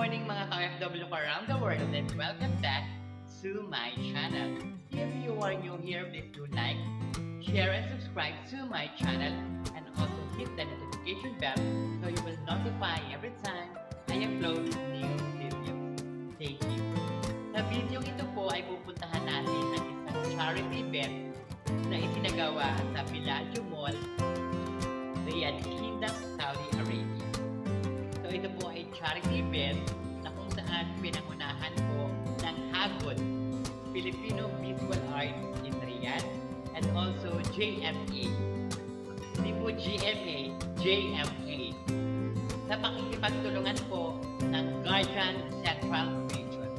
morning mga ka-FW around the world and welcome back to my channel. If you are new here, please do like, share and subscribe to my channel and also hit the notification bell so you will notify every time I upload new videos. Thank you. Sa video ito po ay pupuntahan natin ang isang charity event na isinagawa sa Bellagio Mall, Riyadh Kingdom, Saudi Arabia. So ito po ay charity event na kung saan pinangunahan po ng HAGOD, Filipino Visual Arts in Riyadh, and also JMA. Hindi po GMA, JMA. Sa pakikipagtulungan po ng Guardian Central Region.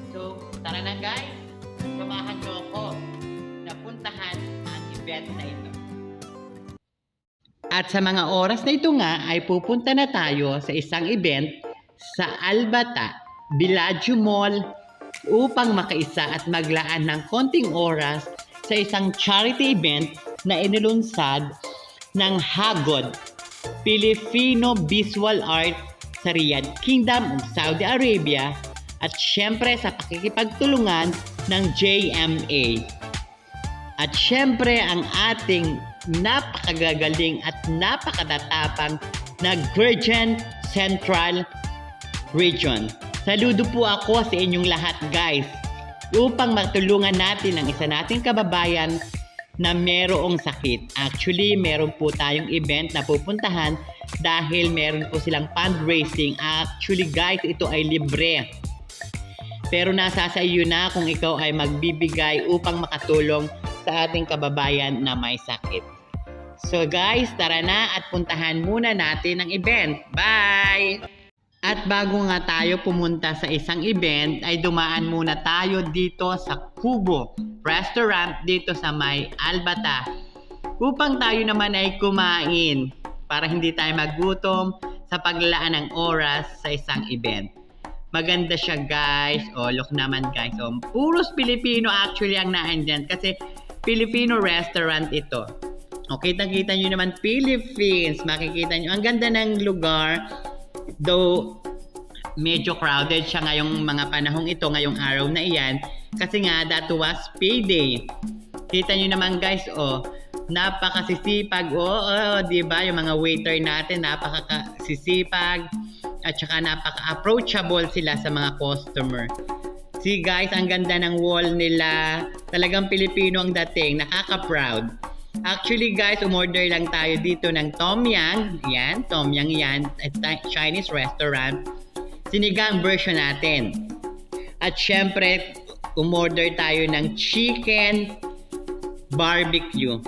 So tara na guys, samahan nyo ako na puntahan ang event na ito. At sa mga oras na ito nga ay pupunta na tayo sa isang event sa Albata, Bellagio Mall upang makaisa at maglaan ng konting oras sa isang charity event na inilunsad ng HAGOD, Filipino Visual Art sa Riyadh Kingdom of Saudi Arabia at syempre sa pakikipagtulungan ng JMA. At syempre ang ating napakagagaling at napakatatapang na Guardian Central Region. Saludo po ako sa inyong lahat guys upang matulungan natin ang isa nating kababayan na merong sakit. Actually, meron po tayong event na pupuntahan dahil meron po silang fundraising. Actually guys, ito ay libre. Pero nasa sa iyo na kung ikaw ay magbibigay upang makatulong sa ating kababayan na may sakit. So guys, tara na at puntahan muna natin ang event. Bye! At bago nga tayo pumunta sa isang event, ay dumaan muna tayo dito sa Kubo Restaurant dito sa may Albata upang tayo naman ay kumain para hindi tayo magutom sa paglaan ng oras sa isang event. Maganda siya guys. O, look naman guys. O, puros Pilipino actually ang naandyan kasi Filipino restaurant ito. O, kitang-kita nyo naman Philippines. Makikita nyo. Ang ganda ng lugar. Though, medyo crowded siya ngayong mga panahong ito, ngayong araw na iyan. Kasi nga, that was payday. Kita nyo naman guys, o, napakasisipag. O, diba? Yung mga waiter natin, napakasisipag. At saka napaka-approachable sila sa mga customer. See guys, ang ganda ng wall nila. Talagang Pilipino ang dating. Nakaka-proud. Actually guys, umorder lang tayo dito ng Tom Yum. Yan, Tom Yum yan. Chinese restaurant. Sinigang version natin. At syempre, umorder tayo ng chicken barbecue.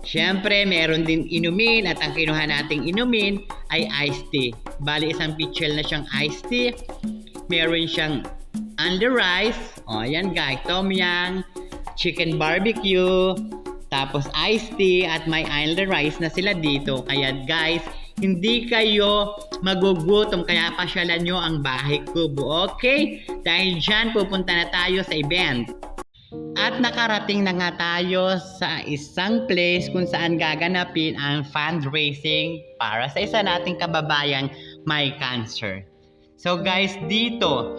Syempre, meron din inumin at ang kinuha nating inumin ay iced tea. Bali, isang pitchel na siyang iced tea. Meron siyang under rice. O, yan guys. Tom Yum, chicken barbecue, tapos iced tea at may under rice na sila dito. Kaya guys, hindi kayo magugutom. Kaya pasyalan nyo ang Bahay Kubo. Okay? Dahil dyan, pupunta na tayo sa event. At nakarating na nga tayo sa isang place kung saan gaganapin ang fundraising para sa isa nating kababayang may cancer. So guys, dito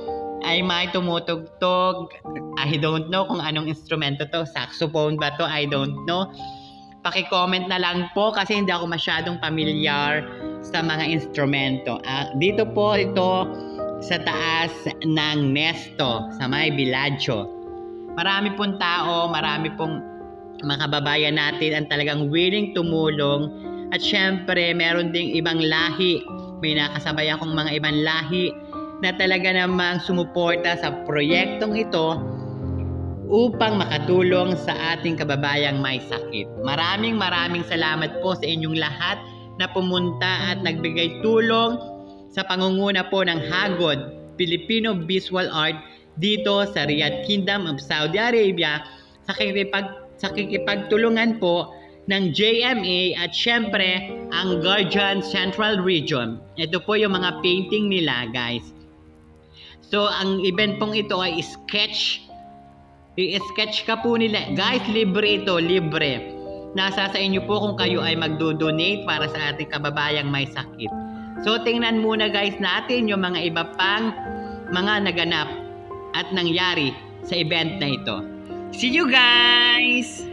ay may tumutugtog. I don't know kung anong instrumento to. Saxophone ba to? I don't know. Paki-comment na lang po kasi hindi ako masyadong familiar sa mga instrumento. Dito po ito sa taas ng Nesto sa may Bellagio. Marami pong tao, marami pong mga kababayan natin ang talagang willing tumulong. At syempre, meron ding ibang lahi. May nakasabay akong mga ibang lahi na talaga namang sumuporta sa proyektong ito upang makatulong sa ating kababayang may sakit. Maraming salamat po sa inyong lahat na pumunta at nagbigay tulong sa pangunguna po ng HAGOD, Filipino Visual Art, dito sa Riyadh Kingdom of Saudi Arabia sa kikipagtulungan po ng JMA at syempre ang Guardian Central Region. Ito po yung mga painting nila guys. So ang event pong ito ay sketch. I-sketch ka po nila. Guys, libre ito, libre. Nasa sa inyo po kung kayo ay magdo-donate para sa ating kababayang may sakit. So tingnan muna guys natin yung mga iba pang mga naganap at nangyari sa event na ito. See you guys!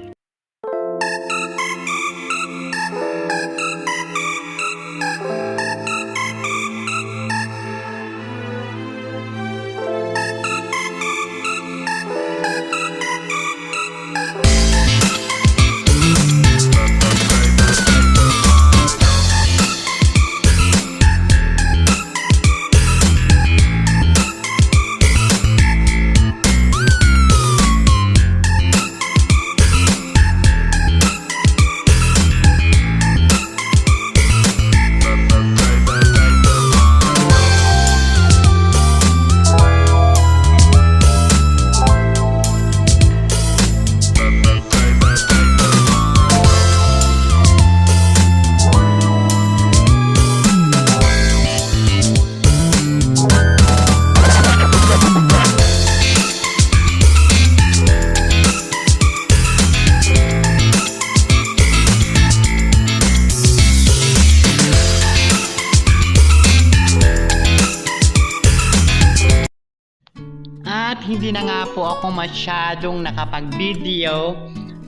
At hindi na nga po ako masyadong nakapag-video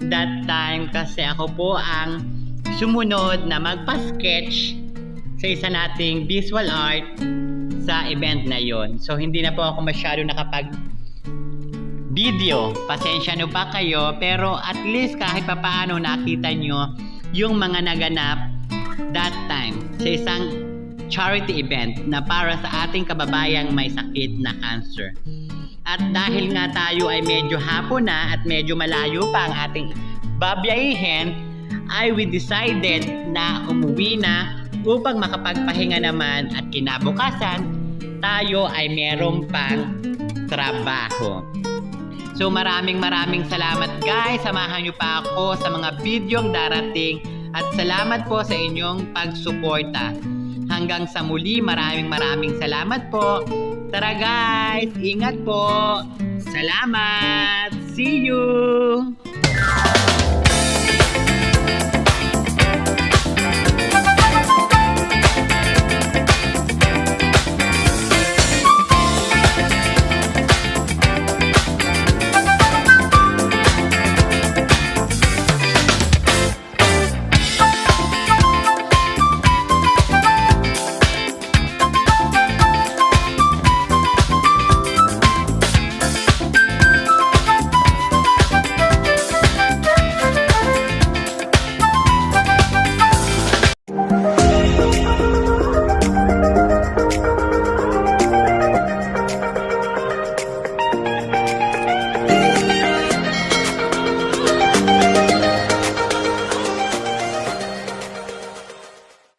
that time kasi ako po ang sumunod na magpa-sketch sa isa nating visual art sa event na yon. So hindi na po ako masyadong nakapag-video. Pasensya nyo pa kayo, pero at least kahit papaano nakita nyo yung mga naganap that time sa isang charity event na para sa ating kababayang may sakit na cancer. At dahil nga tayo ay medyo hapon na at medyo malayo pa ang ating babiyahin, ay we decided na umuwi na upang makapagpahinga naman at kinabukasan tayo ay merong pang trabaho. So maraming salamat guys. Samahan nyo pa ako sa mga videong darating at salamat po sa inyong pagsuporta. Hanggang sa muli, maraming salamat po. Tara guys, ingat po. Salamat. See you.